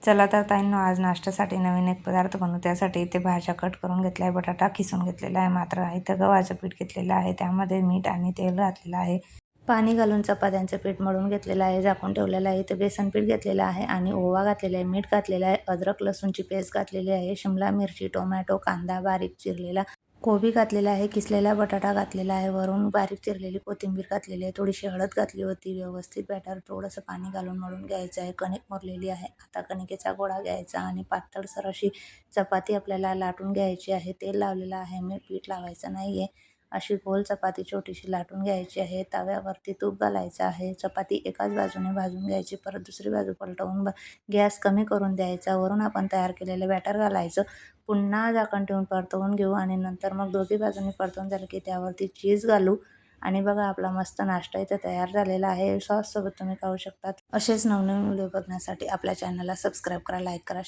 चला तर ताईंनो, आज नाश्त्यासाठी नवीन एक पदार्थ बनवू. त्यासाठी इथे भाज्या कट करून घेतल्या आहे, बटाटा किसून घेतलेला आहे. मात्र इथं गव्हाचं पीठ घेतलेलं आहे, त्यामध्ये मीठ आणि तेल घातलेलं आहे. पाणी घालून चपात्यांचं पीठ मळून घेतलेलं आहे, झाकून ठेवलेलं आहे. इथे बेसन पीठ घेतलेलं आहे आणि ओवा घातलेला आहे, मीठ घातलेलं आहे, अद्रक लसूणची पेस्ट घातलेली आहे, शिमला मिरची, टोमॅटो, कांदा बारीक चिरलेला, कोबी घातलेला आहे, किसलेला बटाटा घातलेला आहे, वरून बारीक चिरलेली कोथिंबीर घातलेली आहे, थोडीशी हळद घातली होती. व्यवस्थित बॅटर थोडंसं पाणी घालून मळून घ्यायचं आहे. कणिक मुरलेली आहे. आता कणिकेचा गोळा घ्यायचा आणि पातळसर अशी चपाती आपल्याला लाटून घ्यायची आहे. तेल लावलेलं आहे, मी पीठ लावायचं नाही आहे. अशी गोल चपाती छोटीशी लाटून घ्यायची आहे. तव्यावरती तूप घालायचं आहे. चपाती एकाच बाजूने भाजून घ्यायची, परत दुसरी बाजू पलटवून गॅस कमी करून द्यायचा. वरून आपण तयार केलेलं बॅटर घालायचं. पुन्हा झाकण ठेवून परतवून घेऊ आणि नंतर मग दोन्ही बाजूंनी परतवून झालं की त्यावरती चीज घालू आणि बघा आपला मस्त नाश्ता इथे तयार झालेला आहे. सॉससोबत तुम्ही खाऊ शकतात. असेच नवनवीन व्हिडिओ बघण्यासाठी आपल्या चॅनलला सबस्क्राईब करा, लाईक करा.